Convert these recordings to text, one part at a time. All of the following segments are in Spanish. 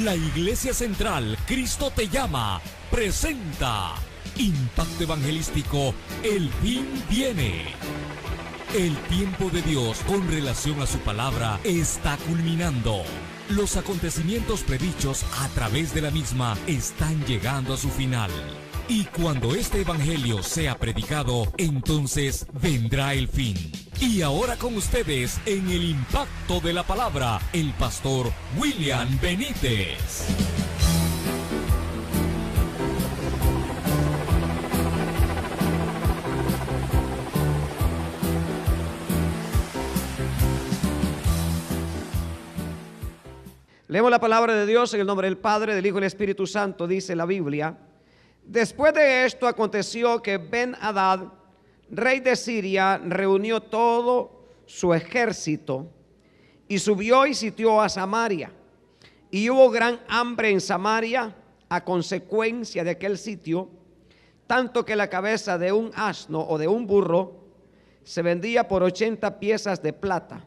La Iglesia Central Cristo te llama presenta Impacto Evangelístico, el fin viene. El tiempo de Dios con relación a su palabra está culminando. Los acontecimientos predichos a través de la misma están llegando a su final. Y cuando este evangelio sea predicado, entonces vendrá el fin. Y ahora con ustedes, en el impacto de la palabra, el pastor William Benítez. Leemos la palabra de Dios en el nombre del Padre, del Hijo y del Espíritu Santo. Dice la Biblia: después de esto aconteció que Ben-Hadad, rey de Siria, reunió todo su ejército y subió y sitió a Samaria. Y hubo gran hambre en Samaria a consecuencia de aquel sitio, tanto que la cabeza de un asno o de un burro se vendía por 80 piezas de plata,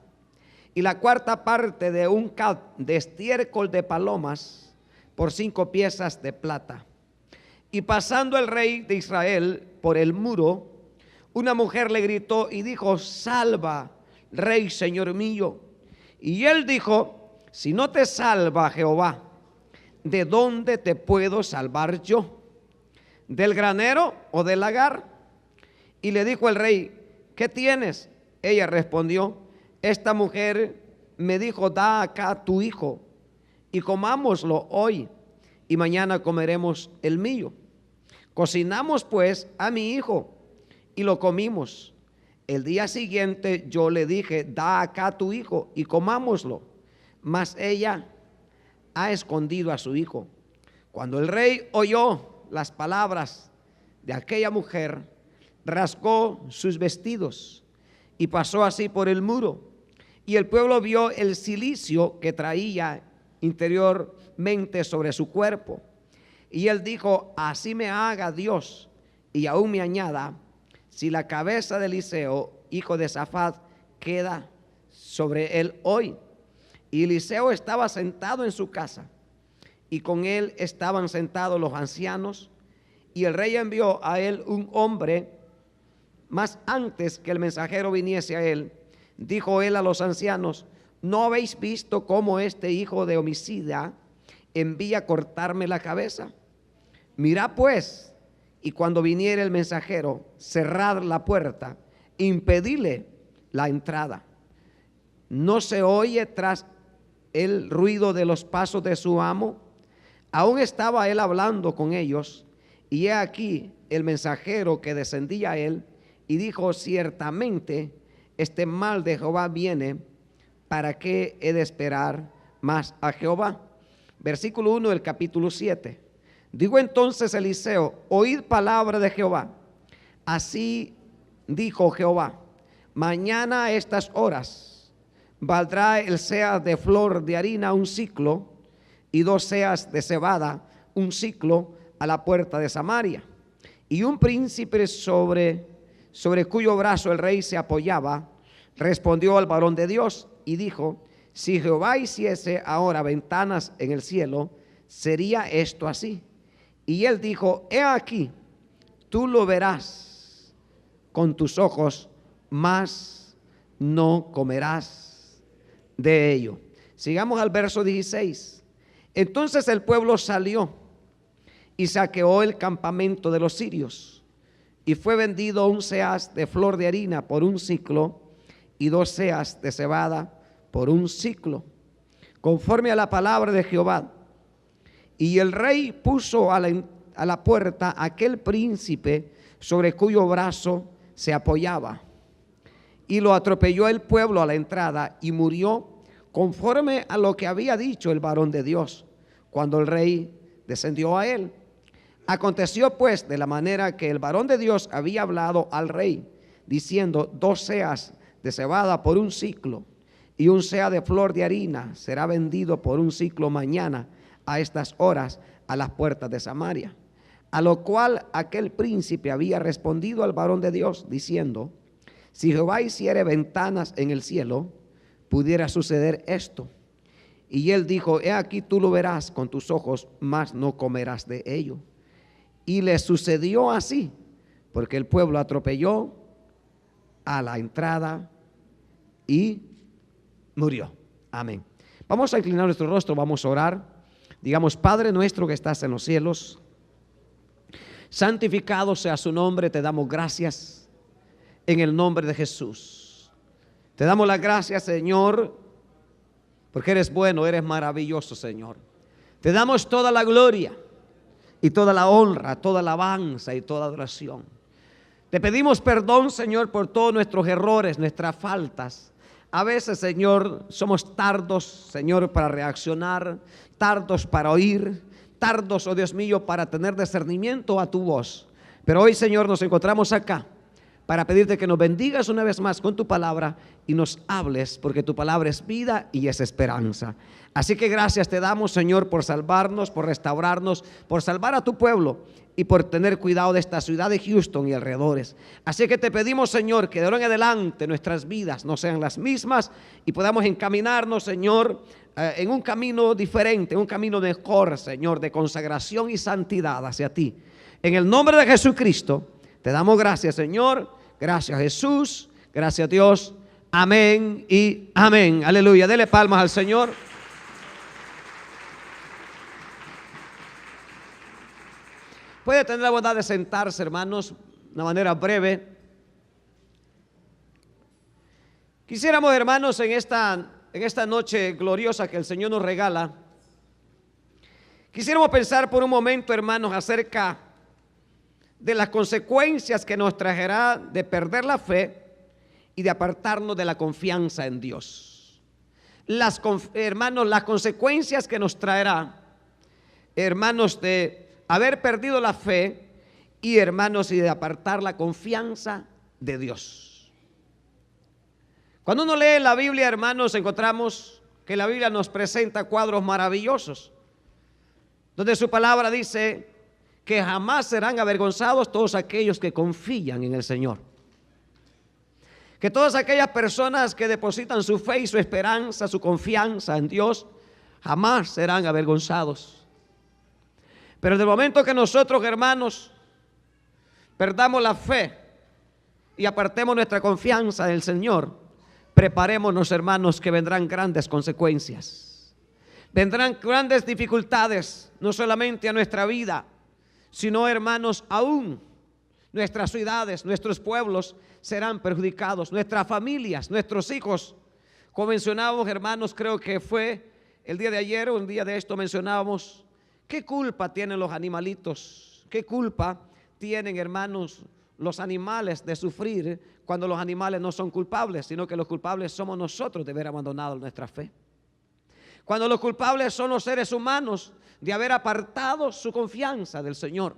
y la cuarta parte de un cad de estiércol de palomas por 5 piezas de plata. Y pasando el rey de Israel por el muro, una mujer le gritó y dijo: salva, rey, señor mío. Y él dijo: si no te salva Jehová, ¿de dónde te puedo salvar yo? ¿Del granero o del lagar? Y le dijo el rey: ¿qué tienes? Ella respondió: esta mujer me dijo: da acá tu hijo y comámoslo hoy, y mañana comeremos el mío. Cocinamos pues a mi hijo y lo comimos. El día siguiente yo le dije: da acá tu hijo y comámoslo. Mas ella ha escondido a su hijo. Cuando el rey oyó las palabras de aquella mujer, rasgó sus vestidos y pasó así por el muro. Y el pueblo vio el cilicio que traía interiormente sobre su cuerpo. Y él dijo: así me haga Dios y aún me añada, si la cabeza de Eliseo, hijo de Safat, queda sobre él hoy. Y Eliseo estaba sentado en su casa, y con él estaban sentados los ancianos. Y el rey envió a él un hombre, mas antes que el mensajero viniese a él, dijo él a los ancianos: ¿no habéis visto cómo este hijo de homicida envía a cortarme la cabeza? Mirad pues, y cuando viniere el mensajero, cerrad la puerta, impedile la entrada. ¿No se oye tras el ruido de los pasos de su amo? Aún estaba él hablando con ellos, y he aquí el mensajero que descendía a él, y dijo: ciertamente este mal de Jehová viene, ¿para qué he de esperar más a Jehová? Versículo 1 del capítulo 7. Digo entonces Eliseo: oíd palabra de Jehová. Así dijo Jehová: mañana a estas horas valdrá el seah de flor de harina un siclo, y 2 seas de cebada un siclo, a la puerta de Samaria. Y un príncipe sobre cuyo brazo el rey se apoyaba, respondió al varón de Dios y dijo: si Jehová hiciese ahora ventanas en el cielo, sería esto así. Y él dijo: he aquí, tú lo verás con tus ojos, mas no comerás de ello. Sigamos al verso 16. Entonces el pueblo salió y saqueó el campamento de los sirios, y fue vendido 1 seas de flor de harina por un siclo, y 2 seas de cebada por un siclo, conforme a la palabra de Jehová. Y el rey puso a la puerta aquel príncipe sobre cuyo brazo se apoyaba, y lo atropelló el pueblo a la entrada, y murió conforme a lo que había dicho el varón de Dios, cuando el rey descendió a él. Aconteció pues de la manera que el varón de Dios había hablado al rey, diciendo: 2 seas de cebada por un siclo, y 1 seah de flor de harina será vendido por un siclo mañana a estas horas a las puertas de Samaria. A lo cual aquel príncipe había respondido al varón de Dios, diciendo: si Jehová hiciere ventanas en el cielo, pudiera suceder esto. Y él dijo: he aquí, tú lo verás con tus ojos, mas no comerás de ello. Y le sucedió así, porque el pueblo atropelló a la entrada y murió. Amén. Vamos a inclinar nuestro rostro, vamos a orar. Digamos: Padre nuestro que estás en los cielos, santificado sea su nombre. Te damos gracias en el nombre de Jesús. Te damos las gracias, Señor, porque eres bueno, eres maravilloso, Señor. Te damos toda la gloria y toda la honra, toda alabanza y toda adoración. Te pedimos perdón, Señor, por todos nuestros errores, nuestras faltas. A veces, Señor, somos tardos, Señor, para reaccionar, tardos para oír, tardos, oh Dios mío, para tener discernimiento a tu voz. Pero hoy, Señor, nos encontramos acá para pedirte que nos bendigas una vez más con tu palabra y nos hables, porque tu palabra es vida y es esperanza. Así que gracias te damos, Señor, por salvarnos, por restaurarnos, por salvar a tu pueblo y por tener cuidado de esta ciudad de Houston y alrededores. Así que te pedimos, Señor, que de ahora en adelante nuestras vidas no sean las mismas y podamos encaminarnos, Señor, en un camino diferente, un camino mejor, Señor, de consagración y santidad hacia ti. En el nombre de Jesucristo te damos gracias, Señor. Gracias, Jesús. Gracias, Dios. Amén y amén. Aleluya. Dele palmas al Señor. Puede tener la bondad de sentarse, hermanos, de una manera breve. Quisiéramos, hermanos, en esta noche gloriosa que el Señor nos regala, quisiéramos pensar por un momento, hermanos, acerca de las consecuencias que nos traerá de perder la fe y de apartarnos de la confianza en Dios. Hermanos, las consecuencias que nos traerá, hermanos, de haber perdido la fe y, hermanos, y de apartar la confianza de Dios. Cuando uno lee la Biblia, hermanos, encontramos que la Biblia nos presenta cuadros maravillosos, donde su palabra dice que jamás serán avergonzados todos aquellos que confían en el Señor. Que todas aquellas personas que depositan su fe y su esperanza, su confianza en Dios, jamás serán avergonzados. Pero en el momento que nosotros, hermanos, perdamos la fe y apartemos nuestra confianza del Señor, preparémonos, hermanos, que vendrán grandes consecuencias. Vendrán grandes dificultades, no solamente a nuestra vida, sino, hermanos, aún nuestras ciudades, nuestros pueblos serán perjudicados, nuestras familias, nuestros hijos. Como mencionábamos, hermanos, creo que fue el día de ayer o un día de esto mencionábamos, ¿qué culpa tienen los animalitos? ¿Qué culpa tienen, hermanos, los animales de sufrir cuando los animales no son culpables, sino que los culpables somos nosotros de haber abandonado nuestra fe? Cuando los culpables son los seres humanos de haber apartado su confianza del Señor.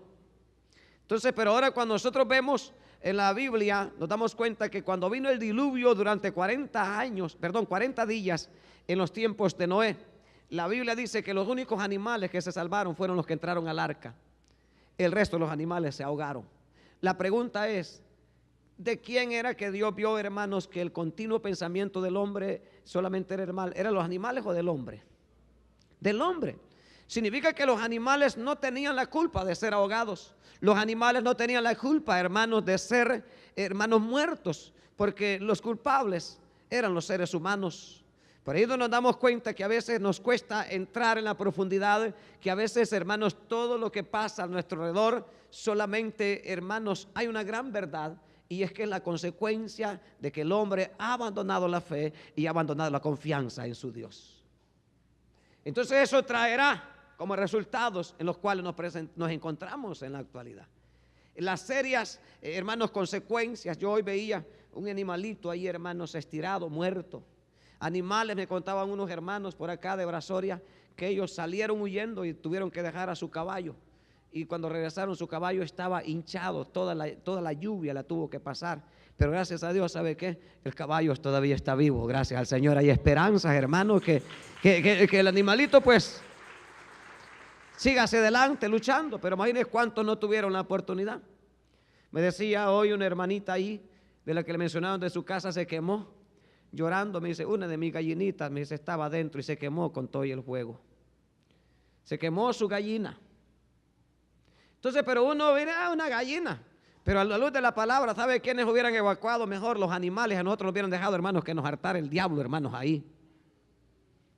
Entonces, pero ahora cuando nosotros vemos en la Biblia, nos damos cuenta que cuando vino el diluvio durante 40 días en los tiempos de Noé, la Biblia dice que los únicos animales que se salvaron fueron los que entraron al arca. El resto de los animales se ahogaron. La pregunta es, ¿de quién era que Dios vio, hermanos, que el continuo pensamiento del hombre solamente era el mal? ¿Eran los animales o del hombre? Del hombre. Significa que los animales no tenían la culpa de ser ahogados. Los animales no tenían la culpa, hermanos, de ser, hermanos, muertos, porque los culpables eran los seres humanos. Por ahí nos damos cuenta que a veces nos cuesta entrar en la profundidad, que a veces, hermanos, todo lo que pasa a nuestro alrededor, solamente, hermanos, hay una gran verdad, y es que es la consecuencia de que el hombre ha abandonado la fe y ha abandonado la confianza en su Dios. Entonces eso traerá como resultados en los cuales nos encontramos en la actualidad. Las serias, hermanos, consecuencias. Yo hoy veía un animalito ahí, hermanos, estirado, muerto. Animales, me contaban unos hermanos por acá de Brazoria, que ellos salieron huyendo y tuvieron que dejar a su caballo. Y cuando regresaron, su caballo estaba hinchado, toda la lluvia la tuvo que pasar. Pero gracias a Dios, ¿sabe qué? El caballo todavía está vivo, gracias al Señor. Hay esperanzas, hermanos, que el animalito pues sígase adelante luchando. Pero imagínense cuántos no tuvieron la oportunidad. Me decía hoy una hermanita ahí, de la que le mencionaron, de su casa se quemó, llorando. Me dice, una de mis gallinitas, me dice, estaba adentro y se quemó con todo y el fuego. Se quemó su gallina. Entonces, pero uno viene a una gallina. Pero a la luz de la palabra, ¿sabe quiénes hubieran evacuado mejor? Los animales. A nosotros nos hubieran dejado, hermanos, que nos hartara el diablo, hermanos, ahí.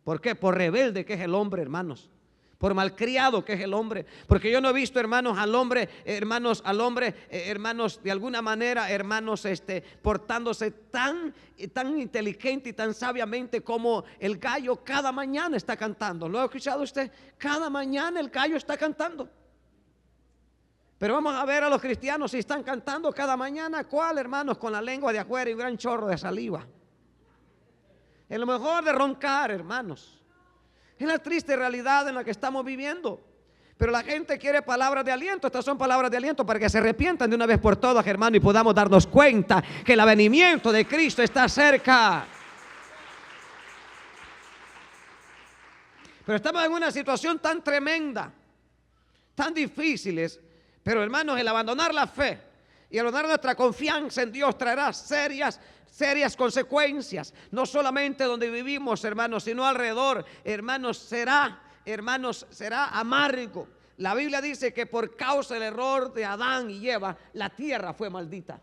¿Por qué? Por rebelde que es el hombre, hermanos. Por malcriado que es el hombre. Porque yo no he visto, hermanos, al hombre, hermanos, de alguna manera, hermanos, portándose tan inteligente y tan sabiamente como el gallo cada mañana está cantando. ¿Lo ha escuchado usted? Cada mañana el gallo está cantando. Pero vamos a ver a los cristianos si están cantando cada mañana. ¿Cuál, hermanos? Con la lengua de afuera y un gran chorro de saliva. Es lo mejor de roncar, hermanos. Es la triste realidad en la que estamos viviendo. Pero la gente quiere palabras de aliento. Estas son palabras de aliento para que se arrepientan de una vez por todas, hermano, y podamos darnos cuenta que el avenimiento de Cristo está cerca. Pero estamos en una situación tan tremenda, tan difíciles. Pero, hermanos, el abandonar la fe y abandonar nuestra confianza en Dios traerá serias consecuencias. No solamente donde vivimos, hermanos, sino alrededor, hermanos, será amargo. La Biblia dice que por causa del error de Adán y Eva, la tierra fue maldita.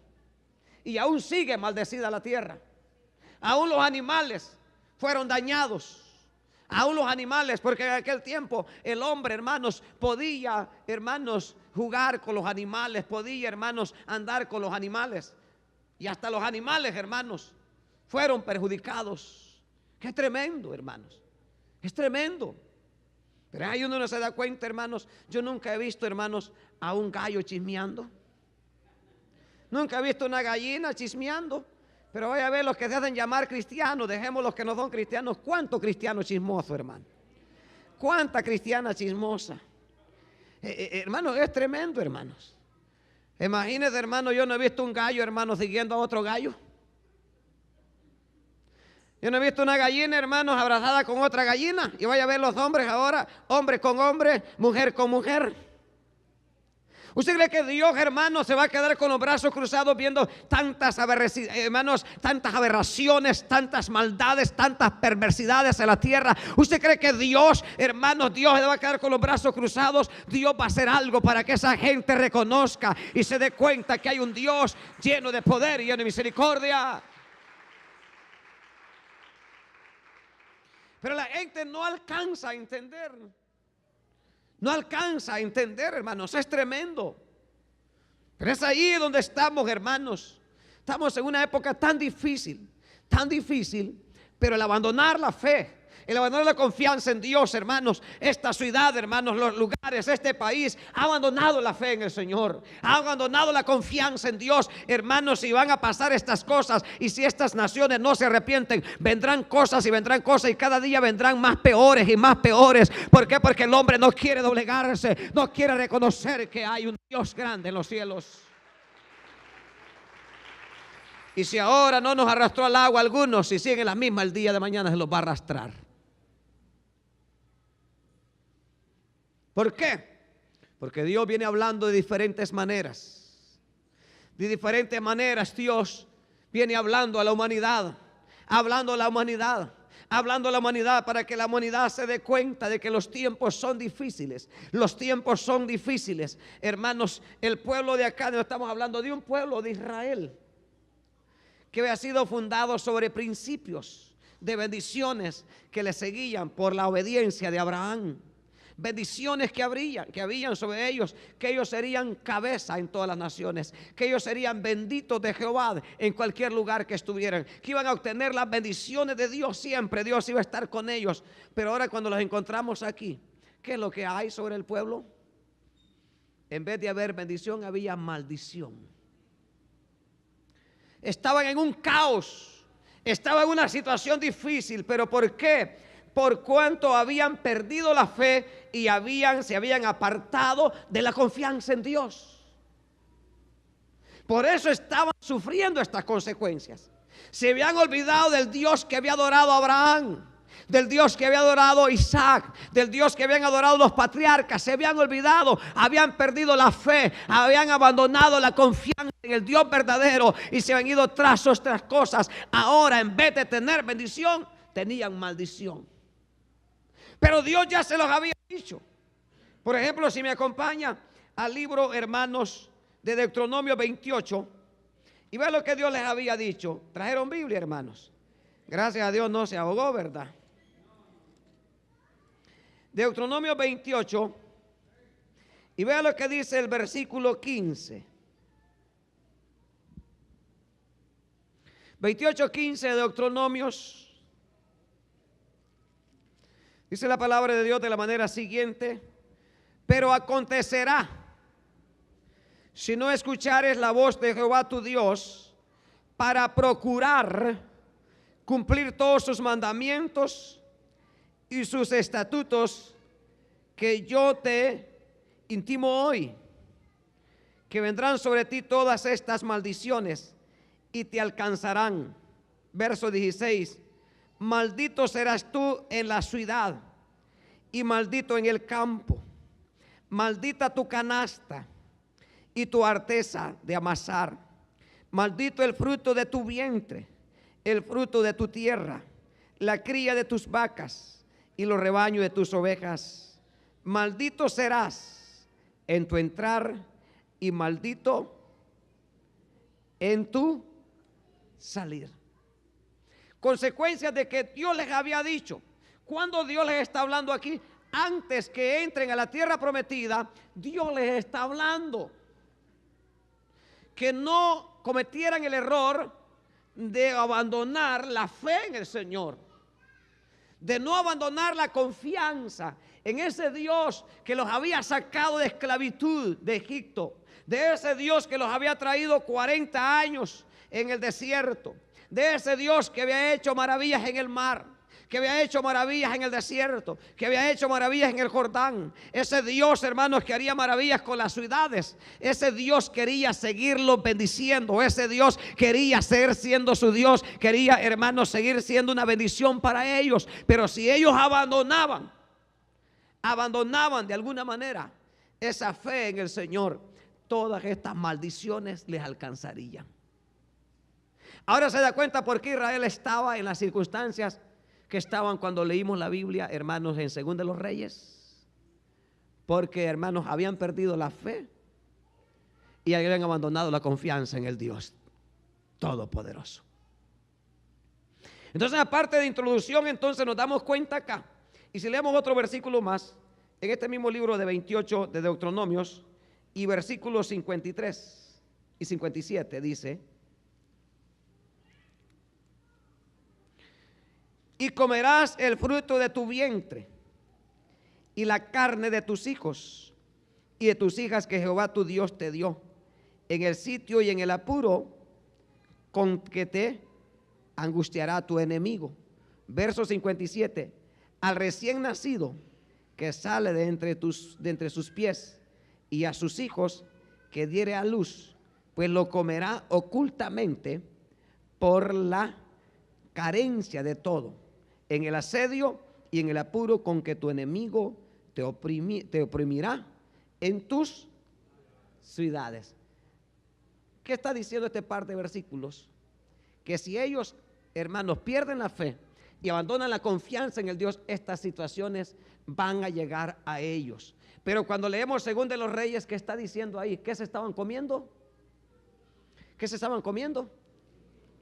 Y aún sigue maldecida la tierra. Aún los animales fueron dañados. Aún los animales, porque en aquel tiempo el hombre, hermanos, podía, hermanos, jugar con los animales, podía, hermanos, andar con los animales. Y hasta los animales, hermanos, fueron perjudicados. Qué tremendo, hermanos. Es tremendo. Pero ahí uno no se da cuenta, hermanos. Yo nunca he visto, hermanos, a un gallo chismeando. Nunca he visto una gallina chismeando. Pero voy a ver los que se hacen llamar cristianos. Dejemos los que no son cristianos. ¿Cuánto cristiano chismoso, hermano? ¿Cuánta cristiana chismosa? Hermanos, es tremendo, hermanos. Imagínense, hermano, yo no he visto un gallo, hermano, siguiendo a otro gallo. Yo no he visto una gallina, hermanos, abrazada con otra gallina. Y vaya a ver los hombres ahora, hombre con hombre, mujer con mujer. ¿Usted cree que Dios, hermanos, se va a quedar con los brazos cruzados viendo tantas aberraciones, tantas maldades, tantas perversidades en la tierra? ¿Usted cree que Dios, hermanos, Dios se va a quedar con los brazos cruzados? Dios va a hacer algo para que esa gente reconozca y se dé cuenta que hay un Dios lleno de poder y lleno de misericordia. Pero la gente no alcanza a entender. No alcanza a entender, hermanos. Es tremendo. Pero es ahí donde estamos, hermanos. Estamos en una época tan difícil. Pero el abandonar la fe, el abandonar la confianza en Dios, hermanos, esta ciudad, hermanos, los lugares, este país ha abandonado la fe en el Señor, ha abandonado la confianza en Dios, hermanos. Y van a pasar estas cosas, y si estas naciones no se arrepienten, vendrán cosas y cada día vendrán más peores y más peores. ¿Por qué? Porque el hombre no quiere doblegarse, no quiere reconocer que hay un Dios grande en los cielos. Y si ahora no nos arrastró al agua algunos, si siguen la misma, el día de mañana se los va a arrastrar. ¿Por qué? Porque Dios viene hablando de diferentes maneras. De diferentes maneras Dios viene hablando a la humanidad. Hablando a la humanidad para que la humanidad se dé cuenta de que los tiempos son difíciles. Los tiempos son difíciles. Hermanos, el pueblo de acá, no estamos hablando de un pueblo de Israel que había sido fundado sobre principios de bendiciones que le seguían por la obediencia de Abraham. Bendiciones que habían sobre ellos, que ellos serían cabeza en todas las naciones, que ellos serían benditos de Jehová en cualquier lugar que estuvieran, que iban a obtener las bendiciones de Dios siempre. Dios iba a estar con ellos. Pero ahora cuando los encontramos aquí, ¿qué es lo que hay sobre el pueblo? En vez de haber bendición, había maldición. Estaban en un caos, estaban en una situación difícil. ¿Pero por qué? Por cuanto habían perdido la fe y se habían apartado de la confianza en Dios. Por eso estaban sufriendo estas consecuencias. Se habían olvidado del Dios que había adorado a Abraham, del Dios que había adorado Isaac, del Dios que habían adorado los patriarcas. Se habían olvidado, habían perdido la fe, habían abandonado la confianza en el Dios verdadero y se habían ido tras otras cosas. Ahora, en vez de tener bendición, tenían maldición. Pero Dios ya se los había dicho. Por ejemplo, si me acompaña al libro, hermanos, de Deuteronomio 28, y ve lo que Dios les había dicho. Trajeron Biblia, hermanos. Gracias a Dios no se ahogó, ¿verdad? Deuteronomio 28, y vea lo que dice el versículo 15. 28:15 de Deuteronomios. Dice la palabra de Dios de la manera siguiente: pero acontecerá, si no escuchares la voz de Jehová tu Dios, para procurar cumplir todos sus mandamientos y sus estatutos que yo te intimo hoy, que vendrán sobre ti todas estas maldiciones y te alcanzarán. Verso 16: maldito serás tú en la ciudad y maldito en el campo. Maldita tu canasta y tu arteza de amasar. Maldito el fruto de tu vientre, el fruto de tu tierra, la cría de tus vacas y los rebaños de tus ovejas. Maldito serás en tu entrar y maldito en tu salir. Consecuencias de que Dios les había dicho. Cuando Dios les está hablando aquí, antes que entren a la tierra prometida, Dios les está hablando que no cometieran el error de abandonar la fe en el Señor, de no abandonar la confianza en ese Dios que los había sacado de esclavitud de Egipto, de ese Dios que los había traído 40 años en el desierto, de ese Dios que había hecho maravillas en el mar, que había hecho maravillas en el desierto, que había hecho maravillas en el Jordán. Ese Dios, hermanos, que haría maravillas con las ciudades. Ese Dios quería seguirlos bendiciendo. Ese Dios quería seguir siendo su Dios. Quería, hermanos, seguir siendo una bendición para ellos. Pero si ellos abandonaban de alguna manera esa fe en el Señor, todas estas maldiciones les alcanzarían. Ahora se da cuenta por qué Israel estaba en las circunstancias que estaban cuando leímos la Biblia, hermanos, en Segunda de los Reyes. Porque, hermanos, habían perdido la fe y habían abandonado la confianza en el Dios Todopoderoso. Entonces, aparte de introducción, entonces nos damos cuenta acá. Y si leemos otro versículo más, en este mismo libro de 28 de Deuteronomios, y versículos 53 y 57 dice: y comerás el fruto de tu vientre y la carne de tus hijos y de tus hijas que Jehová tu Dios te dio en el sitio y en el apuro con que te angustiará tu enemigo. Verso 57: al recién nacido que sale de entre sus pies y a sus hijos que diere a luz, pues lo comerá ocultamente por la carencia de todo, en el asedio y en el apuro con que tu enemigo te oprimirá en tus ciudades. ¿Qué está diciendo este par de versículos? Que si ellos, hermanos, pierden la fe y abandonan la confianza en el Dios, estas situaciones van a llegar a ellos. Pero cuando leemos Segunda de los Reyes, ¿qué está diciendo ahí? ¿Qué se estaban comiendo? ¿Qué se estaban comiendo?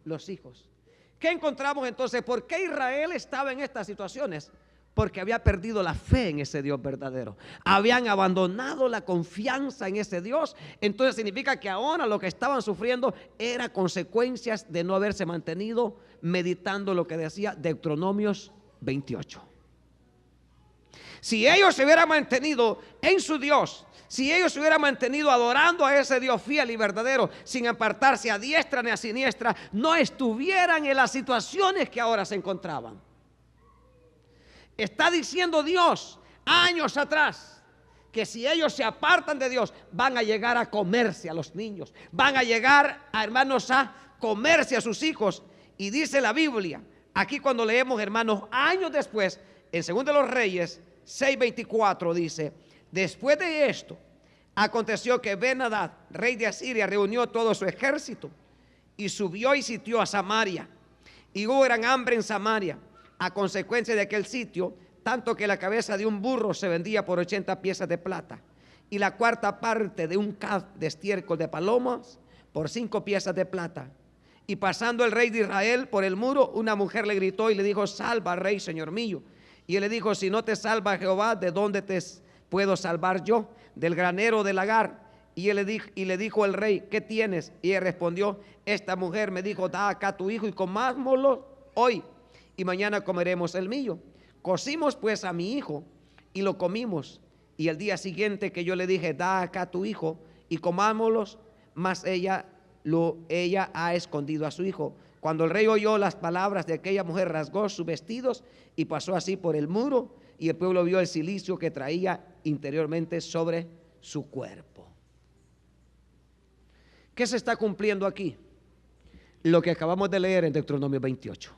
Los hijos. ¿Qué encontramos entonces? ¿Por qué Israel estaba en estas situaciones? Porque había perdido la fe en ese Dios verdadero. Habían abandonado la confianza en ese Dios. Entonces significa que ahora lo que estaban sufriendo era consecuencias de no haberse mantenido meditando lo que decía Deuteronomios 28. Si ellos se hubieran mantenido en su Dios, si ellos se hubieran mantenido adorando a ese Dios fiel y verdadero, sin apartarse a diestra ni a siniestra, no estuvieran en las situaciones que ahora se encontraban. Está diciendo Dios años atrás que si ellos se apartan de Dios, van a llegar a comerse a los niños, van a llegar, hermanos, a comerse a sus hijos. Y dice la Biblia, Aquí cuando leemos, hermanos, años después, en 2 de los Reyes 6:24 dice: después de esto, aconteció que Ben-Hadad, rey de Asiria, reunió todo su ejército y subió y sitió a Samaria. Y hubo gran hambre en Samaria a consecuencia de aquel sitio, tanto que la cabeza de un burro se vendía por 80 piezas de plata, y la cuarta parte de un caz de estiércol de palomas por 5 piezas de plata. Y pasando el rey de Israel por el muro, una mujer le gritó y le dijo: salva, rey, señor mío. Y él le dijo: si no te salva Jehová, ¿de dónde te puedo salvar yo? Del granero del lagar. Y le dijo el rey: ¿qué tienes? Y él respondió: esta mujer me dijo: da acá tu hijo y comámoslo hoy, y mañana comeremos el mío. Cocimos pues a mi hijo y lo comimos. Y el día siguiente que yo le dije: da acá tu hijo y comámoslos, mas ella ha escondido a su hijo. Cuando el rey oyó las palabras de aquella mujer, rasgó sus vestidos y pasó así por el muro, y el pueblo vio el cilicio que traía interiormente sobre su cuerpo. ¿Qué se está cumpliendo aquí? Lo que acabamos de leer en Deuteronomio 28.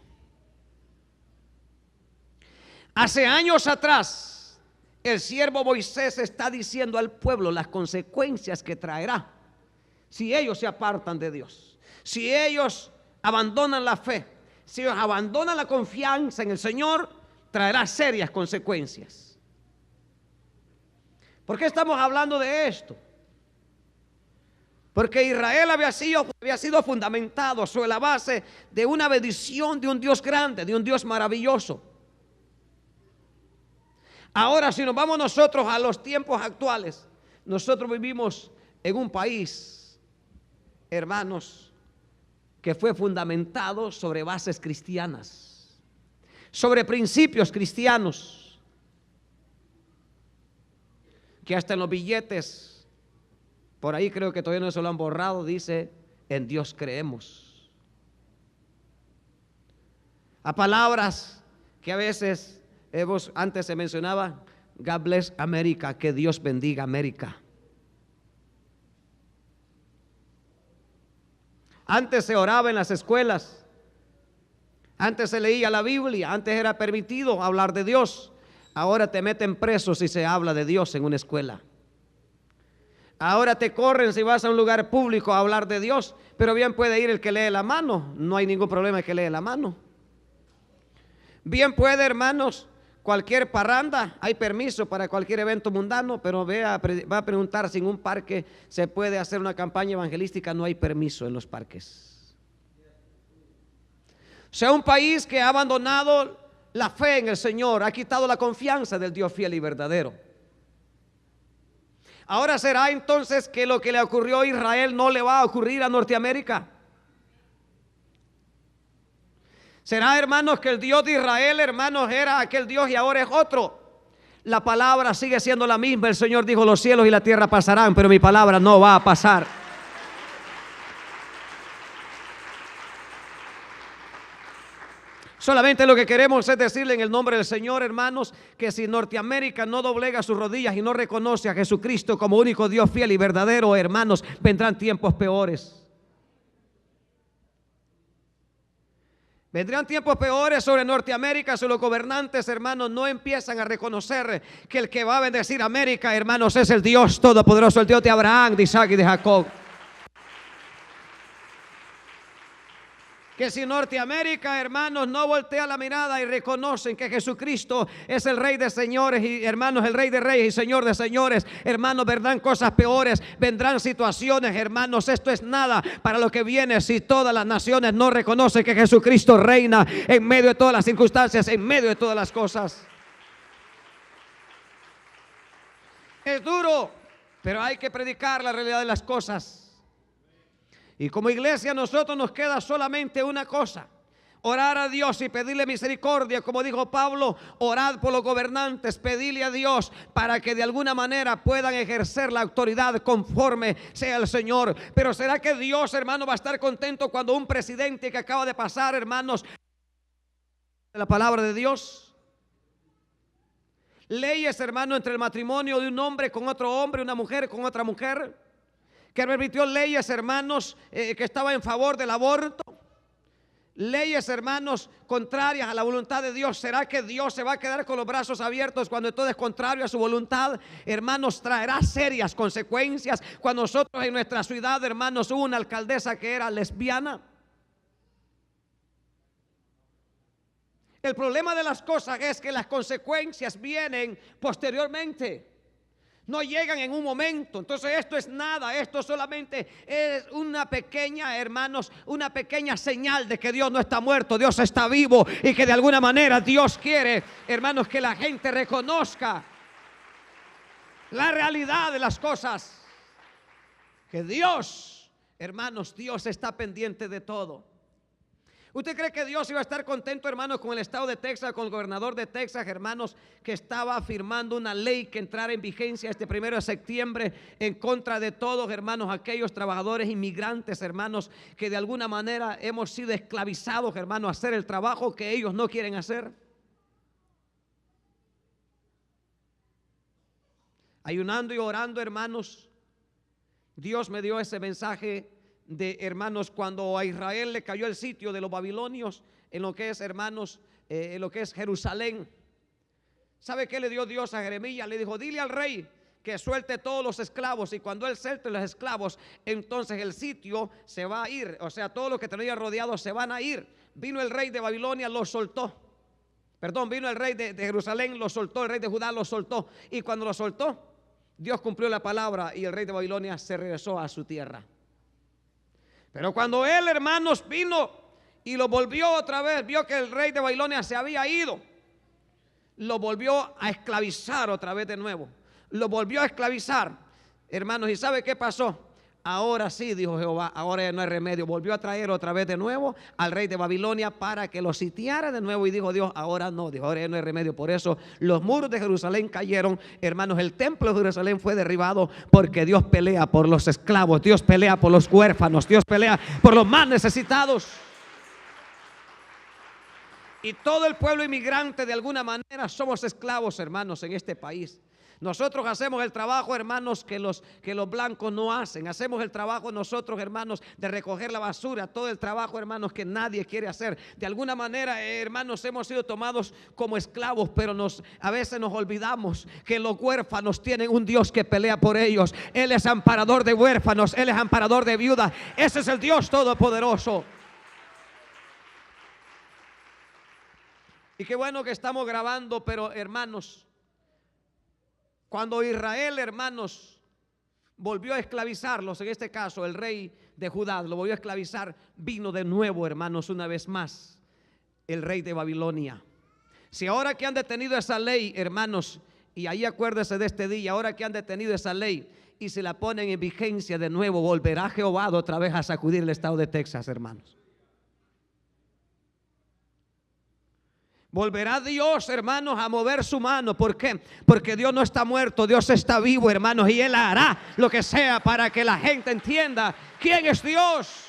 Hace años atrás, el siervo Moisés está diciendo al pueblo las consecuencias que traerá si ellos se apartan de Dios, si ellos abandonan la fe, si ellos abandonan la confianza en el Señor, traerá serias consecuencias. ¿Por qué estamos hablando de esto? Porque Israel había sido fundamentado sobre la base de una bendición de un Dios grande, de un Dios maravilloso. Ahora, si nos vamos nosotros a los tiempos actuales, nosotros vivimos en un país, hermanos, que fue fundamentado sobre bases cristianas, sobre principios cristianos, que hasta en los billetes, por ahí creo que todavía no se lo han borrado, dice: en Dios creemos. A palabras que a veces antes se mencionaba: God bless America, que Dios bendiga América. Antes se oraba en las escuelas, antes se leía la Biblia, antes era permitido hablar de Dios. Ahora te meten preso si se habla de Dios en una escuela. Ahora te corren si vas a un lugar público a hablar de Dios, pero bien puede ir el que lee la mano, no hay ningún problema el que lee la mano. Bien puede, hermanos, cualquier parranda, hay permiso para cualquier evento mundano, pero va a preguntar si en un parque se puede hacer una campaña evangelística. No hay permiso en los parques. O sea, un país que ha abandonado la fe en el Señor, ha quitado la confianza del Dios fiel y verdadero. Ahora será entonces que lo que le ocurrió a Israel no le va a ocurrir a Norteamérica. Será, hermanos, que el Dios de Israel, hermanos, era aquel Dios y ahora es otro. La palabra sigue siendo la misma. El Señor dijo: los cielos y la tierra pasarán, pero mi palabra no va a pasar. Solamente lo que queremos es decirle en el nombre del Señor, hermanos, que si Norteamérica no doblega sus rodillas y no reconoce a Jesucristo como único Dios fiel y verdadero, hermanos, vendrán tiempos peores. Vendrán tiempos peores sobre Norteamérica si los gobernantes, hermanos, no empiezan a reconocer que el que va a bendecir a América, hermanos, es el Dios todopoderoso, el Dios de Abraham, de Isaac y de Jacob. Que si Norteamérica, hermanos, no voltea la mirada y reconocen que Jesucristo es el Rey de señores y, hermanos, el Rey de reyes y Señor de señores, hermanos, vendrán cosas peores, vendrán situaciones, hermanos. Esto es nada para lo que viene si todas las naciones no reconocen que Jesucristo reina en medio de todas las circunstancias, en medio de todas las cosas. Es duro, pero hay que predicar la realidad de las cosas. Y como iglesia, a nosotros nos queda solamente una cosa: orar a Dios y pedirle misericordia. Como dijo Pablo, orad por los gobernantes, pedirle a Dios para que de alguna manera puedan ejercer la autoridad conforme sea el Señor. Pero ¿será que Dios, hermano, va a estar contento cuando un presidente que acaba de pasar, hermanos, de la palabra de Dios? Leyes, hermano, entre el matrimonio de un hombre con otro hombre, una mujer con otra mujer, que permitió leyes, hermanos, que estaban en favor del aborto. leyes, hermanos, contrarias a la voluntad de Dios. ¿Será que Dios se va a quedar con los brazos abiertos cuando todo es contrario a su voluntad? Hermanos, traerá serias consecuencias. Cuando nosotros en nuestra ciudad, hermanos, hubo una alcaldesa que era lesbiana. El problema de las cosas es que las consecuencias vienen posteriormente, no llegan en un momento. Entonces esto es nada, esto solamente es una pequeña, hermanos, una pequeña señal de que Dios no está muerto, Dios está vivo, y que de alguna manera Dios quiere, hermanos, que la gente reconozca la realidad de las cosas, que Dios, hermanos, Dios está pendiente de todo. ¿Usted cree que Dios iba a estar contento, hermanos, con el estado de Texas, con el gobernador de Texas, hermanos, que estaba firmando una ley que entrara en vigencia este 1 de septiembre en contra de todos, hermanos, aquellos trabajadores inmigrantes, hermanos, que de alguna manera hemos sido esclavizados, hermanos, a hacer el trabajo que ellos no quieren hacer? Ayunando y orando, hermanos, Dios me dio ese mensaje de, hermanos, cuando a Israel le cayó el sitio de los babilonios en lo que es, hermanos, en lo que es Jerusalén. ¿Sabe qué le dio Dios a Jeremías? Le dijo: dile al rey que suelte todos los esclavos, y cuando él suelte los esclavos, entonces el sitio se va a ir, o sea, todos los que tenían rodeados se van a ir. Vino el rey de Babilonia, los soltó. Perdón, vino el rey de Jerusalén, los soltó. El rey de Judá los soltó, y cuando los soltó, Dios cumplió la palabra y el rey de Babilonia se regresó a su tierra. Pero cuando él, hermanos, vino y lo volvió otra vez, vio que el rey de Babilonia se había ido, lo volvió a esclavizar otra vez de nuevo. Lo volvió a esclavizar, hermanos. ¿Y sabe qué pasó? Ahora sí, dijo Jehová, ahora ya no hay remedio. Volvió a traer otra vez de nuevo al rey de Babilonia para que lo sitiara de nuevo. Y dijo Dios: ahora no, dijo, ahora ya no hay remedio. Por eso los muros de Jerusalén cayeron, hermanos. El templo de Jerusalén fue derribado, porque Dios pelea por los esclavos, Dios pelea por los huérfanos, Dios pelea por los más necesitados. Y todo el pueblo inmigrante, de alguna manera, somos esclavos, hermanos, en este país. Nosotros hacemos el trabajo, hermanos, que los blancos no hacen. Hacemos el trabajo nosotros, hermanos, de recoger la basura. Todo el trabajo, hermanos, que nadie quiere hacer. De alguna manera, hermanos, hemos sido tomados como esclavos, pero a veces nos olvidamos que los huérfanos tienen un Dios que pelea por ellos. Él es amparador de huérfanos, Él es amparador de viudas. Ese es el Dios todopoderoso. Y qué bueno que estamos grabando, pero, hermanos, cuando Israel, hermanos, volvió a esclavizarlos, en este caso el rey de Judá lo volvió a esclavizar, vino de nuevo, hermanos, una vez más el rey de Babilonia. Si ahora que han detenido esa ley, hermanos, y ahí acuérdese de este día, ahora que han detenido esa ley y se la ponen en vigencia de nuevo, volverá Jehová otra vez a sacudir el estado de Texas, hermanos. Volverá Dios, hermanos, a mover su mano. ¿Por qué? Porque Dios no está muerto, Dios está vivo, hermanos, y Él hará lo que sea para que la gente entienda quién es Dios,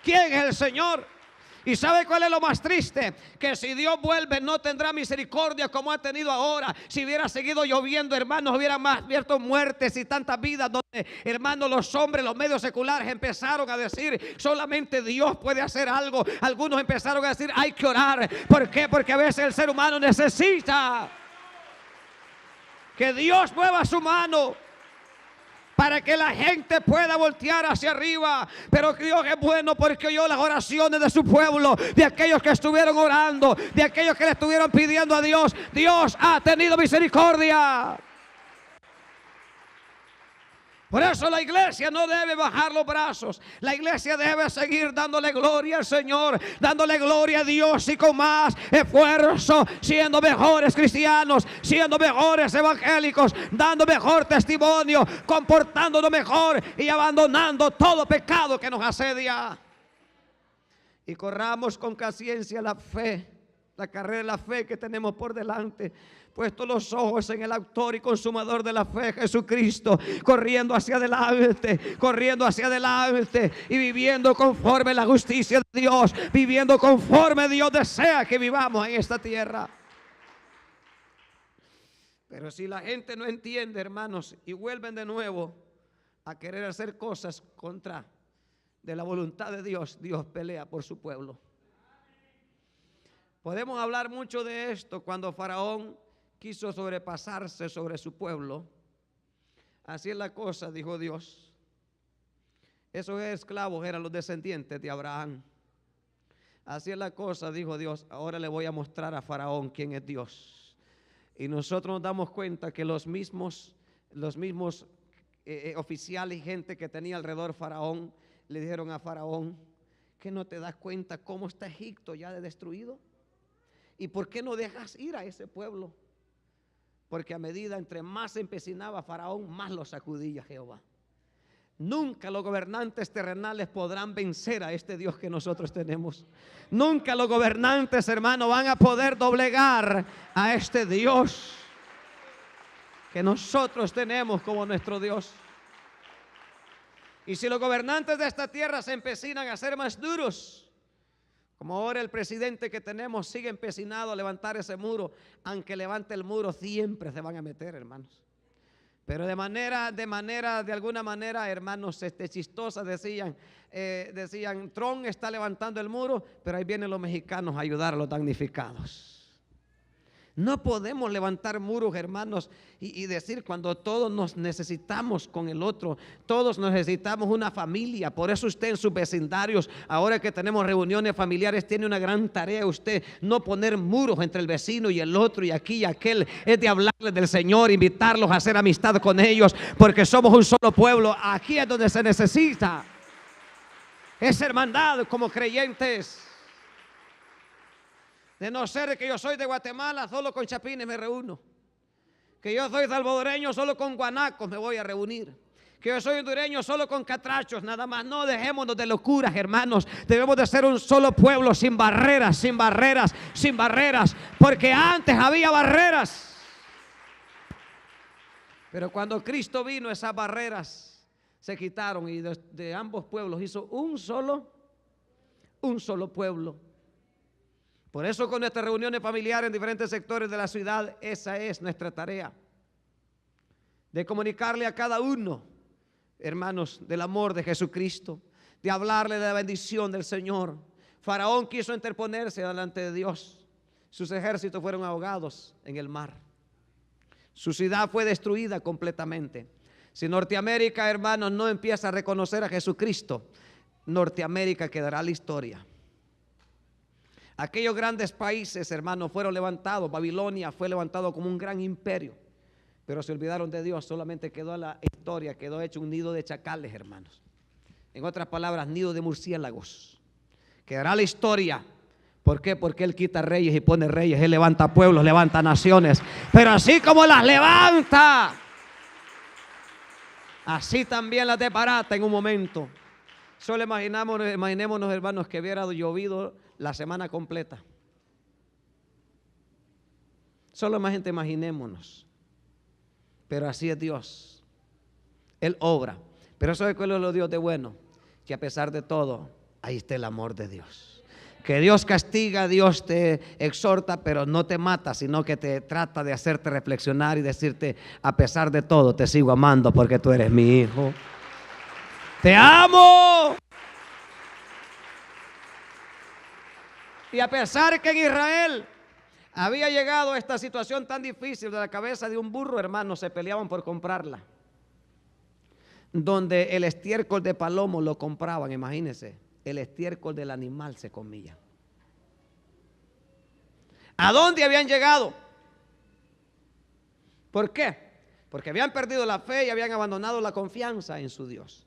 quién es el Señor. ¿Y sabe cuál es lo más triste? Que si Dios vuelve, no tendrá misericordia como ha tenido ahora. Si hubiera seguido lloviendo, hermanos, hubiera más abierto muertes y tantas vidas donde, hermanos, los hombres, los medios seculares empezaron a decir: solamente Dios puede hacer algo. Algunos empezaron a decir: hay que orar. ¿Por qué? Porque a veces el ser humano necesita que Dios mueva su mano para que la gente pueda voltear hacia arriba. Pero Dios es bueno, porque oyó las oraciones de su pueblo, de aquellos que estuvieron orando, de aquellos que le estuvieron pidiendo a Dios. Dios ha tenido misericordia. Por eso la iglesia no debe bajar los brazos. La iglesia debe seguir dándole gloria al Señor, dándole gloria a Dios, y con más esfuerzo, siendo mejores cristianos, siendo mejores evangélicos, dando mejor testimonio, comportándonos mejor y abandonando todo pecado que nos asedia. Y corramos con paciencia la fe, la carrera de la fe que tenemos por delante, puestos los ojos en el autor y consumador de la fe, Jesucristo, corriendo hacia adelante y viviendo conforme la justicia de Dios, viviendo conforme Dios desea que vivamos en esta tierra. Pero si la gente no entiende, hermanos, y vuelven de nuevo a querer hacer cosas contra de la voluntad de Dios, Dios pelea por su pueblo. Podemos hablar mucho de esto cuando Faraón quiso sobrepasarse sobre su pueblo. Así es la cosa, dijo Dios. Esos esclavos eran los descendientes de Abraham. Así es la cosa, dijo Dios. Ahora le voy a mostrar a Faraón quién es Dios. Y nosotros nos damos cuenta que los mismos oficiales y gente que tenía alrededor Faraón le dijeron a Faraón: ¿que no te das cuenta cómo está Egipto ya de destruido? ¿Y por qué no dejas ir a ese pueblo? Porque a medida entre más se empecinaba Faraón, más lo sacudía Jehová. Nunca los gobernantes terrenales podrán vencer a este Dios que nosotros tenemos. Nunca los gobernantes, hermanos, van a poder doblegar a este Dios que nosotros tenemos como nuestro Dios. Y si los gobernantes de esta tierra se empecinan a ser más duros, como ahora el presidente que tenemos sigue empecinado a levantar ese muro, aunque levante el muro siempre se van a meter, hermanos. Pero de alguna manera, hermanos, chistosa, decían, Trump está levantando el muro, pero ahí vienen los mexicanos a ayudar a los damnificados. No podemos levantar muros, hermanos, y decir cuando todos nos necesitamos con el otro, todos necesitamos una familia. Por eso usted en sus vecindarios, ahora que tenemos reuniones familiares, tiene una gran tarea usted, no poner muros entre el vecino y el otro y aquí y aquel. Es de hablarles del Señor, invitarlos a hacer amistad con ellos, porque somos un solo pueblo. Aquí es donde se necesita esa hermandad como creyentes. De no ser que yo soy de Guatemala, solo con chapines me reúno. Que yo soy salvadoreño, solo con guanacos me voy a reunir. Que yo soy hondureño, solo con catrachos, nada más. No dejémonos de locuras, hermanos. Debemos de ser un solo pueblo, sin barreras, sin barreras, sin barreras. Porque antes había barreras. Pero cuando Cristo vino, esas barreras se quitaron y de ambos pueblos hizo un solo pueblo. Por eso con nuestras reuniones familiares en diferentes sectores de la ciudad, esa es nuestra tarea, de comunicarle a cada uno, hermanos, del amor de Jesucristo, de hablarle de la bendición del Señor. Faraón quiso interponerse delante de Dios, sus ejércitos fueron ahogados en el mar, su ciudad fue destruida completamente. Si Norteamérica, hermanos, no empieza a reconocer a Jesucristo, Norteamérica quedará la historia. Aquellos grandes países, hermanos, fueron levantados. Babilonia fue levantado como un gran imperio, pero se olvidaron de Dios. Solamente quedó la historia, quedó hecho un nido de chacales, hermanos. En otras palabras, nido de murciélagos. Quedará la historia. ¿Por qué? Porque Él quita reyes y pone reyes. Él levanta pueblos, levanta naciones. Pero así como las levanta, así también las desbarata en un momento. Solo imaginémonos, hermanos, que hubiera llovido la semana completa. Solamente imaginémonos. Pero así es Dios. Él obra. Pero eso es lo Dios de bueno, que a pesar de todo, ahí está el amor de Dios. Que Dios castiga, Dios te exhorta, pero no te mata, sino que te trata de hacerte reflexionar y decirte: a pesar de todo, te sigo amando porque tú eres mi hijo. ¡Te amo! Y a pesar que en Israel había llegado a esta situación tan difícil, de la cabeza de un burro, hermanos, se peleaban por comprarla. Donde el estiércol de palomo lo compraban, imagínense, el estiércol del animal se comía. ¿A dónde habían llegado? ¿Por qué? Porque habían perdido la fe y habían abandonado la confianza en su Dios.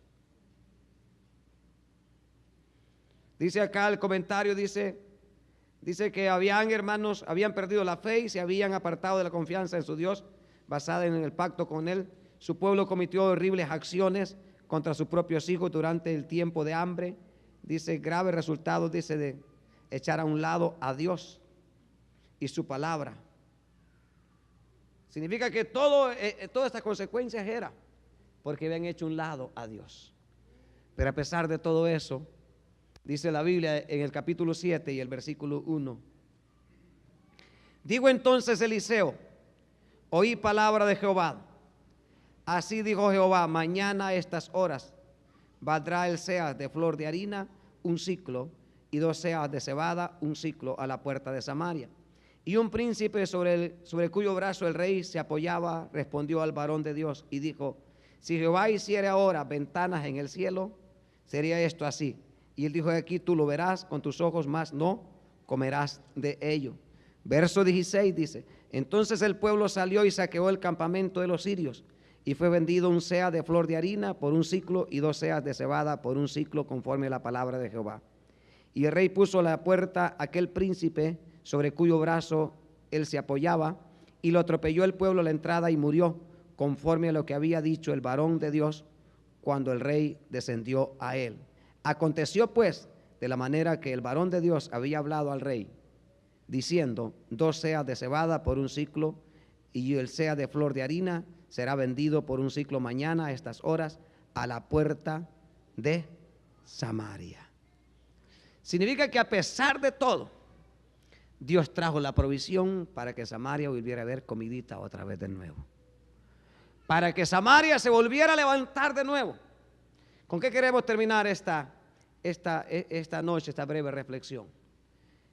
Dice acá el comentario, dice que hermanos, habían perdido la fe y se habían apartado de la confianza en su Dios, basada en el pacto con Él. Su pueblo cometió horribles acciones contra sus propios hijos durante el tiempo de hambre. Dice, graves resultados, dice, de echar a un lado a Dios y su palabra. Significa que todas estas consecuencias eran porque habían hecho un lado a Dios. Pero a pesar de todo eso, dice la Biblia en el capítulo 7 y el versículo 1. Digo entonces Eliseo, oí palabra de Jehová. Así dijo Jehová, mañana a estas horas valdrá el seah de flor de harina un siclo, y 2 seahs de cebada un siclo a la puerta de Samaria. Y un príncipe sobre cuyo brazo el rey se apoyaba respondió al varón de Dios y dijo: si Jehová hiciere ahora ventanas en el cielo, sería esto así. Y él dijo: aquí tú lo verás con tus ojos, mas no comerás de ello. Verso 16 dice: entonces el pueblo salió y saqueó el campamento de los sirios, y fue vendido un seah de flor de harina por un siclo, y 2 seahs de cebada por un siclo, conforme a la palabra de Jehová. Y el rey puso a la puerta aquel príncipe sobre cuyo brazo él se apoyaba, y lo atropelló el pueblo a la entrada y murió, conforme a lo que había dicho el varón de Dios cuando el rey descendió a él. Aconteció pues de la manera que el varón de Dios había hablado al rey, diciendo: 2 seahs de cebada por un siclo, y el seah de flor de harina será vendido por un siclo mañana a estas horas a la puerta de Samaria. Significa que a pesar de todo, Dios trajo la provisión para que Samaria volviera a ver comidita otra vez de nuevo, para que Samaria se volviera a levantar de nuevo. ¿Con qué queremos terminar esta noche, esta breve reflexión?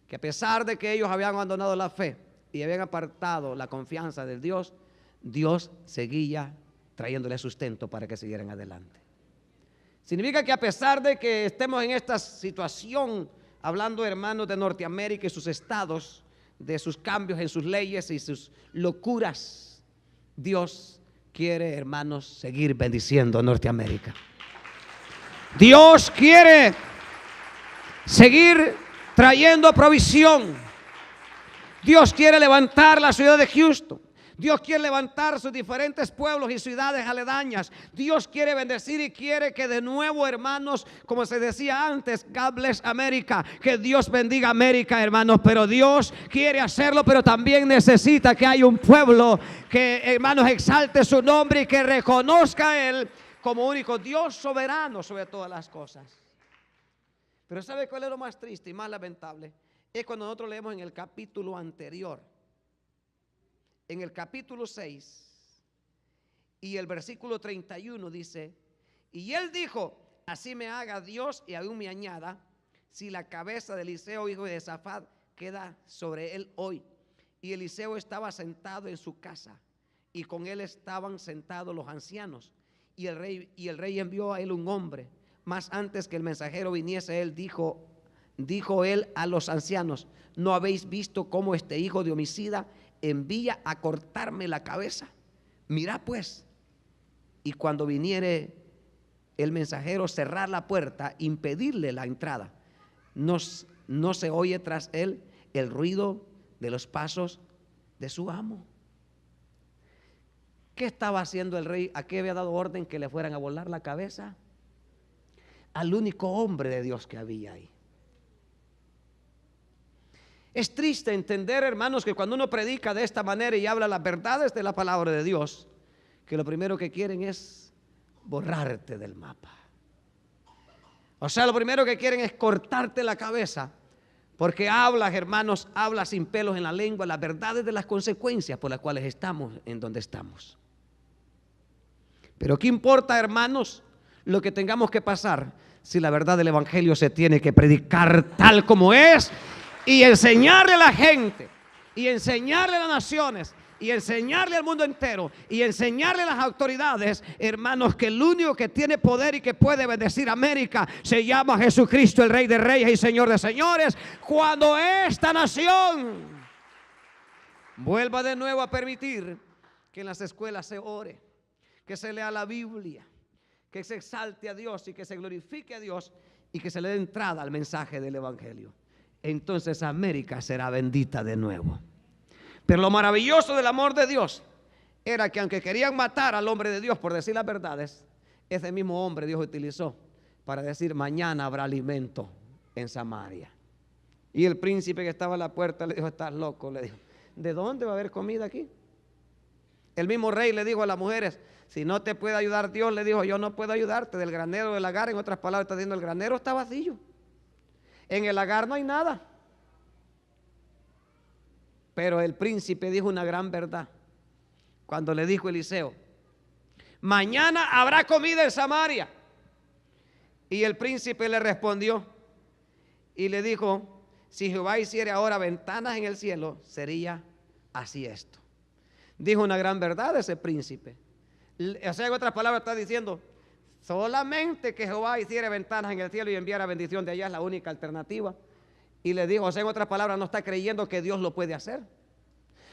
Que a pesar de que ellos habían abandonado la fe y habían apartado la confianza de Dios, Dios seguía trayéndole sustento para que siguieran adelante. Significa que a pesar de que estemos en esta situación, hablando, hermanos, de Norteamérica y sus estados, de sus cambios en sus leyes y sus locuras, Dios quiere, hermanos, seguir bendiciendo a Norteamérica. Dios quiere seguir trayendo provisión. Dios quiere levantar la ciudad de Houston. Dios quiere levantar sus diferentes pueblos y ciudades aledañas. Dios quiere bendecir y quiere que de nuevo, hermanos, como se decía antes, God bless America, que Dios bendiga América, hermanos. Pero Dios quiere hacerlo, pero también necesita que haya un pueblo que, hermanos, exalte su nombre y que reconozca a Él como único Dios soberano sobre todas las cosas. Pero ¿sabe cuál es lo más triste y más lamentable? Es cuando nosotros leemos en el capítulo anterior, en el capítulo 6 y el versículo 31 dice: y él dijo: así me haga Dios y aún me añada, si la cabeza de Eliseo hijo de Safat queda sobre él hoy. Y Eliseo estaba sentado en su casa, y con él estaban sentados los ancianos. Y el rey envió a él un hombre, mas antes que el mensajero viniese, él dijo él a los ancianos: ¿no habéis visto cómo este hijo de homicida envía a cortarme la cabeza? Mirad pues, y cuando viniere el mensajero, cerrar la puerta, impedirle la entrada. No se oye tras él el ruido de los pasos de su amo. ¿Qué estaba haciendo el rey? ¿A qué había dado orden que le fueran a volar la cabeza? Al único hombre de Dios que había ahí. Es triste entender, hermanos, que cuando uno predica de esta manera y habla las verdades de la palabra de Dios, que lo primero que quieren es borrarte del mapa. O sea, lo primero que quieren es cortarte la cabeza, porque hablas, hermanos, hablas sin pelos en la lengua las verdades de las consecuencias por las cuales estamos en donde estamos. Pero ¿qué importa, hermanos, lo que tengamos que pasar si la verdad del evangelio se tiene que predicar tal como es y enseñarle a la gente y enseñarle a las naciones y enseñarle al mundo entero y enseñarle a las autoridades, hermanos, que el único que tiene poder y que puede bendecir a América se llama Jesucristo, el Rey de Reyes y Señor de Señores? Cuando esta nación vuelva de nuevo a permitir que en las escuelas se ore, que se lea la Biblia, que se exalte a Dios y que se glorifique a Dios y que se le dé entrada al mensaje del evangelio, entonces América será bendita de nuevo. Pero lo maravilloso del amor de Dios era que aunque querían matar al hombre de Dios por decir las verdades, ese mismo hombre Dios utilizó para decir: mañana habrá alimento en Samaria. Y el príncipe que estaba a la puerta le dijo: estás loco, le dijo, ¿de dónde va a haber comida aquí? El mismo rey le dijo a las mujeres: si no te puede ayudar Dios, le dijo, yo no puedo ayudarte. Del granero del lagar, en otras palabras, está diciendo: el granero está vacío, en el lagar no hay nada. Pero el príncipe dijo una gran verdad cuando le dijo a Eliseo: mañana habrá comida en Samaria. Y el príncipe le respondió y le dijo: si Jehová hiciere ahora ventanas en el cielo, sería así esto. Dijo una gran verdad ese príncipe. O sea, en otras palabras está diciendo, solamente que Jehová hiciera ventanas en el cielo y enviara bendición de allá es la única alternativa. Y le dijo, o sea, en otras palabras, no está creyendo que Dios lo puede hacer.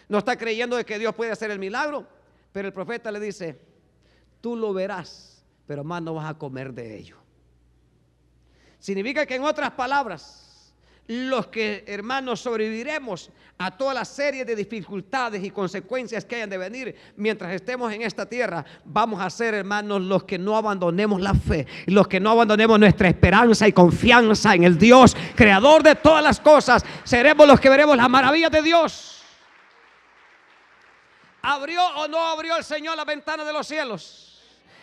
No está creyendo de que Dios puede hacer el milagro. Pero el profeta le dice, tú lo verás, pero más no vas a comer de ello. Significa que, en otras palabras, los que, hermanos, sobreviviremos a toda la serie de dificultades y consecuencias que hayan de venir mientras estemos en esta tierra, vamos a ser, hermanos, los que no abandonemos la fe, los que no abandonemos nuestra esperanza y confianza en el Dios creador de todas las cosas. Seremos los que veremos las maravillas de Dios. ¿Abrió o no abrió el Señor la ventana de los cielos?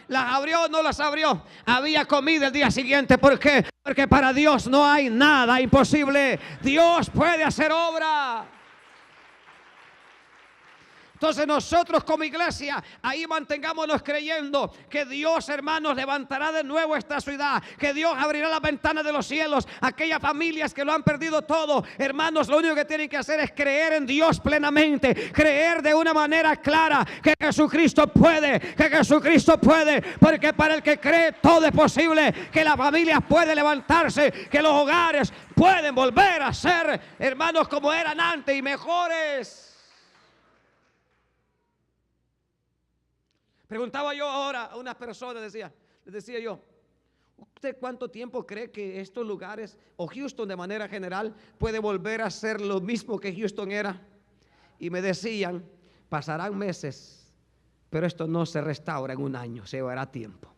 ¿Las abrió o no las abrió? Había comida el día siguiente. ¿Por qué? Porque para Dios no hay nada imposible. Dios puede hacer obra. Entonces nosotros como iglesia, ahí mantengámonos creyendo que Dios, hermanos, levantará de nuevo esta ciudad, que Dios abrirá la ventana de los cielos. Aquellas familias que lo han perdido todo, hermanos, lo único que tienen que hacer es creer en Dios plenamente, creer de una manera clara que Jesucristo puede, porque para el que cree todo es posible, que las familias pueden levantarse, que los hogares pueden volver a ser, hermanos, como eran antes y mejores. Preguntaba yo ahora a unas personas, les decía yo, ¿usted cuánto tiempo cree que estos lugares, o Houston de manera general, puede volver a ser lo mismo que Houston era? Y me decían, pasarán meses, pero esto no se restaura en un año, se llevará tiempo.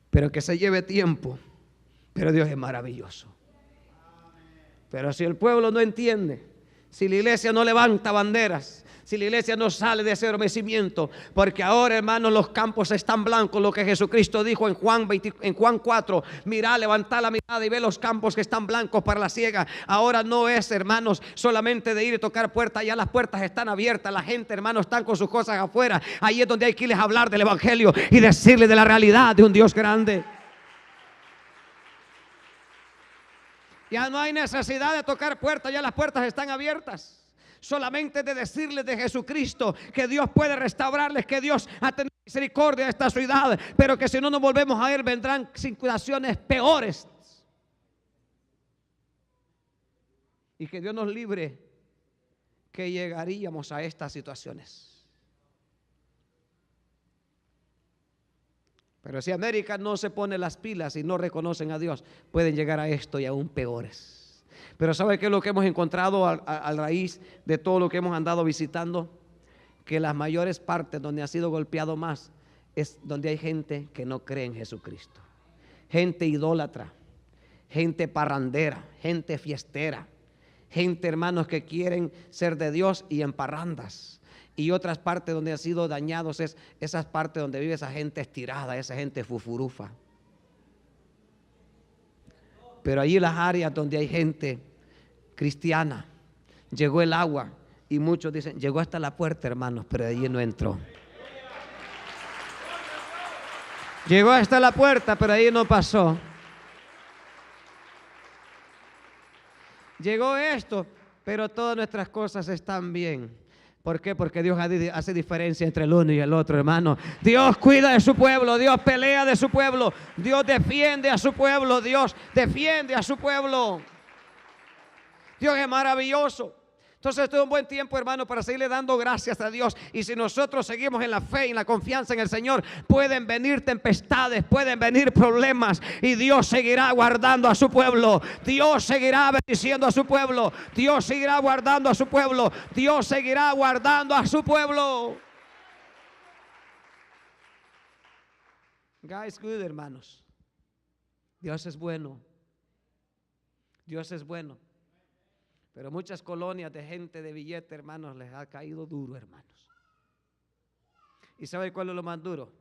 Pero que se lleve tiempo, pero Dios es maravilloso. Pero si el pueblo no entiende, si la iglesia no levanta banderas, si la iglesia no sale de ese adormecimiento, porque ahora, hermanos, los campos están blancos, lo que Jesucristo dijo en Juan 4, mirá, levantá la mirada y ve los campos que están blancos para la siega. Ahora no es, hermanos, solamente de ir y tocar puertas, ya las puertas están abiertas, la gente, hermanos, están con sus cosas afuera. Ahí es donde hay que irles a hablar del evangelio y decirles de la realidad de un Dios grande. Ya no hay necesidad de tocar puertas, ya las puertas están abiertas. Solamente de decirles de Jesucristo, que Dios puede restaurarles, que Dios ha tenido misericordia de esta ciudad, pero que si no nos volvemos a Él vendrán situaciones peores. Y que Dios nos libre que llegaríamos a estas situaciones. Pero si América no se pone las pilas y no reconocen a Dios, pueden llegar a esto y aún peores. Pero ¿sabe qué es lo que hemos encontrado a raíz de todo lo que hemos andado visitando? Que las mayores partes donde ha sido golpeado más es donde hay gente que no cree en Jesucristo. Gente idólatra, gente parrandera, gente fiestera, gente, hermanos, que quieren ser de Dios y en parrandas. Y otras partes donde han sido dañados es esas partes donde vive esa gente estirada, esa gente fufurufa. Pero allí las áreas donde hay gente cristiana, llegó el agua y muchos dicen, llegó hasta la puerta, hermanos, pero de allí no entró. Llegó hasta la puerta, pero ahí no pasó. Llegó esto, pero todas nuestras cosas están bien. ¿Por qué? Porque Dios hace diferencia entre el uno y el otro, hermano. Dios cuida de su pueblo, Dios pelea de su pueblo, Dios defiende a su pueblo, Dios defiende a su pueblo. Dios es maravilloso. Entonces esto es un buen tiempo, hermano, para seguirle dando gracias a Dios. Y si nosotros seguimos en la fe y en la confianza en el Señor, pueden venir tempestades, pueden venir problemas, y Dios seguirá guardando a su pueblo. Dios seguirá bendiciendo a su pueblo. Dios seguirá guardando a su pueblo. Dios seguirá guardando a su pueblo. God is good, hermanos. Dios es bueno. Dios es bueno. Pero muchas colonias de gente de billete, hermanos, les ha caído duro, hermanos. ¿Y sabe cuál es lo más duro?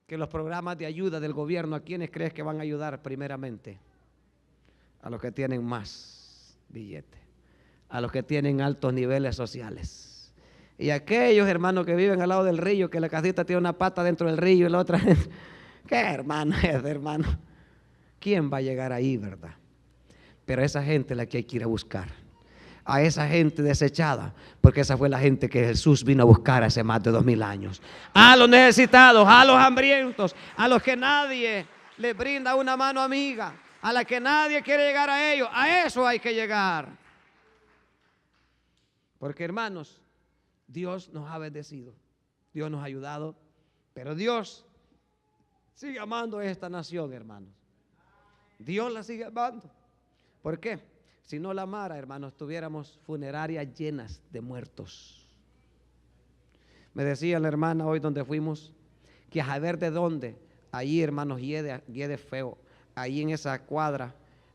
Que los programas de ayuda del gobierno, ¿a quiénes crees que van a ayudar primeramente? A los que tienen más billete, a los que tienen altos niveles sociales. Y aquellos hermanos que viven al lado del río, que la casita tiene una pata dentro del río y la otra, ¿qué hermano es, hermano? ¿Quién va a llegar ahí, verdad? Pero a esa gente es la que hay que ir a buscar. A esa gente desechada, porque esa fue la gente que Jesús vino a buscar hace más de 2000 años. A los necesitados, a los hambrientos, a los que nadie les brinda una mano amiga, a la que nadie quiere llegar a ellos. A eso hay que llegar. Porque, hermanos, Dios nos ha bendecido, Dios nos ha ayudado, pero Dios sigue amando a esta nación, hermanos. Dios la sigue amando. ¿Por qué? Si no la amara, hermanos, tuviéramos funerarias llenas de muertos. Me decía la hermana hoy donde fuimos, que a saber de dónde, allí, hermanos, hiede feo, ahí en esa cuadra,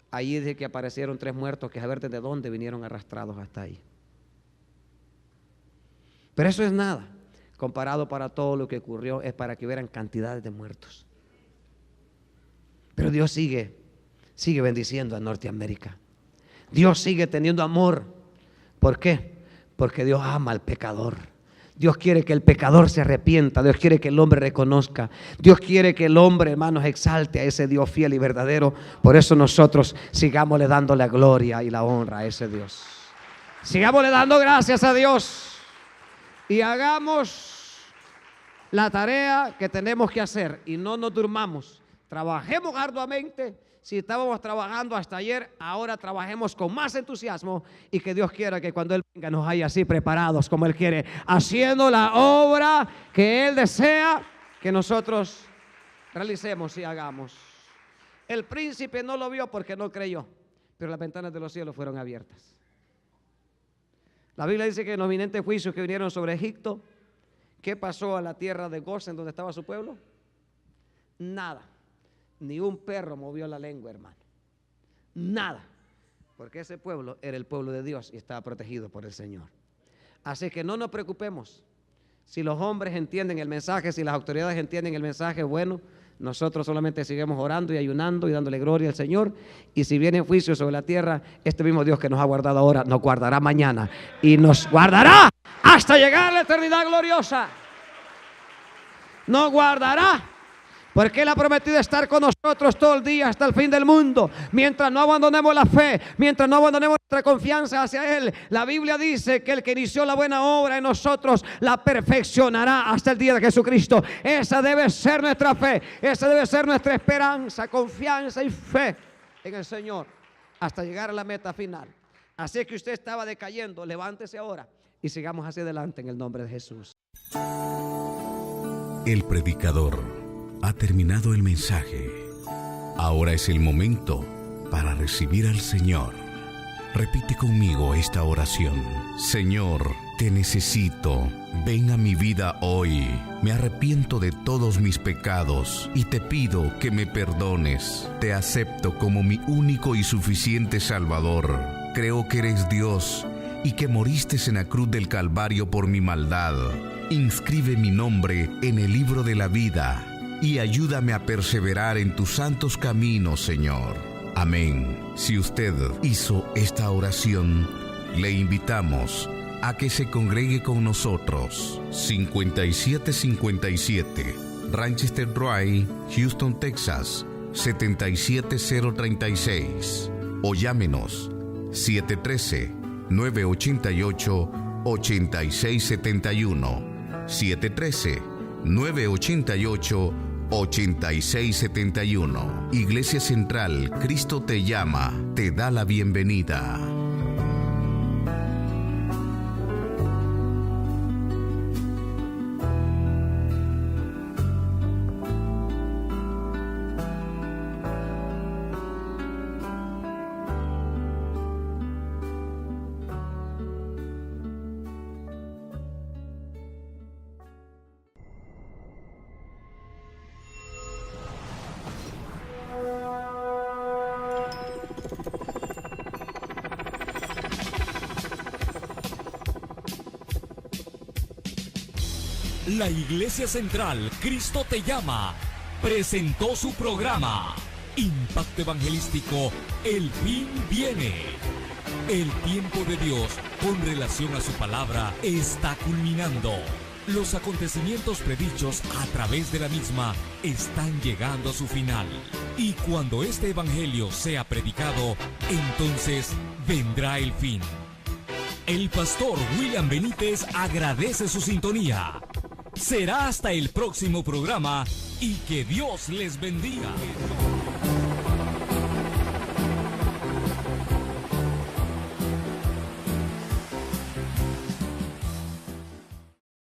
allí dice que aparecieron 3 muertos, que a saber de dónde vinieron arrastrados hasta ahí. Pero eso es nada, comparado para todo lo que ocurrió, es para que hubieran cantidades de muertos. Pero Dios sigue bendiciendo a Norteamérica. Dios sigue teniendo amor. ¿Por qué? Porque Dios ama al pecador. Dios quiere que el pecador se arrepienta. Dios quiere que el hombre reconozca. Dios quiere que el hombre, hermanos, exalte a ese Dios fiel y verdadero. Por eso nosotros sigámosle dando la gloria y la honra a ese Dios. Sigámosle dando gracias a Dios. Y hagamos la tarea que tenemos que hacer y no nos durmamos. Trabajemos arduamente. Si estábamos trabajando hasta ayer, ahora trabajemos con más entusiasmo y que Dios quiera que cuando Él venga nos haya así preparados como Él quiere, haciendo la obra que Él desea que nosotros realicemos y hagamos. El príncipe no lo vio porque no creyó, pero las ventanas de los cielos fueron abiertas. La Biblia dice que en los inminentes juicios que vinieron sobre Egipto, ¿qué pasó a la tierra de Gosén donde estaba su pueblo? Nada. Ni un perro movió la lengua, hermano. Nada. Porque ese pueblo era el pueblo de Dios y estaba protegido por el Señor. Así que no nos preocupemos. Si los hombres entienden el mensaje, si las autoridades entienden el mensaje, bueno, nosotros solamente seguimos orando y ayunando y dándole gloria al Señor. Y si viene juicio sobre la tierra, este mismo Dios que nos ha guardado ahora, nos guardará mañana. Y nos guardará hasta llegar a la eternidad gloriosa. Nos guardará. Porque Él ha prometido estar con nosotros todo el día hasta el fin del mundo. Mientras no abandonemos la fe, mientras no abandonemos nuestra confianza hacia Él. La Biblia dice que el que inició la buena obra en nosotros la perfeccionará hasta el día de Jesucristo. Esa debe ser nuestra fe, esa debe ser nuestra esperanza, confianza y fe en el Señor hasta llegar a la meta final. Así que usted estaba decayendo, levántese ahora y sigamos hacia adelante en el nombre de Jesús. El predicador ha terminado el mensaje. Ahora es el momento para recibir al Señor. Repite conmigo esta oración. Señor, te necesito. Ven a mi vida hoy. Me arrepiento de todos mis pecados y te pido que me perdones. Te acepto como mi único y suficiente Salvador. Creo que eres Dios y que moriste en la cruz del Calvario por mi maldad. Inscribe mi nombre en el libro de la vida y ayúdame a perseverar en tus santos caminos, Señor. Amén. Si usted hizo esta oración, le invitamos a que se congregue con nosotros. 5757 Ranchester Drive, Houston, Texas, 77036. O llámenos 713-988-8671. 713-988-8671. Iglesia Central, Cristo te llama, te da la bienvenida. La Iglesia Central, Cristo te llama, presentó su programa, Impacto Evangelístico, El Fin Viene. El tiempo de Dios con relación a su palabra está culminando. Los acontecimientos predichos a través de la misma están llegando a su final. Y cuando este evangelio sea predicado, entonces vendrá el fin. El pastor William Benítez agradece su sintonía. Será hasta el próximo programa y que Dios les bendiga.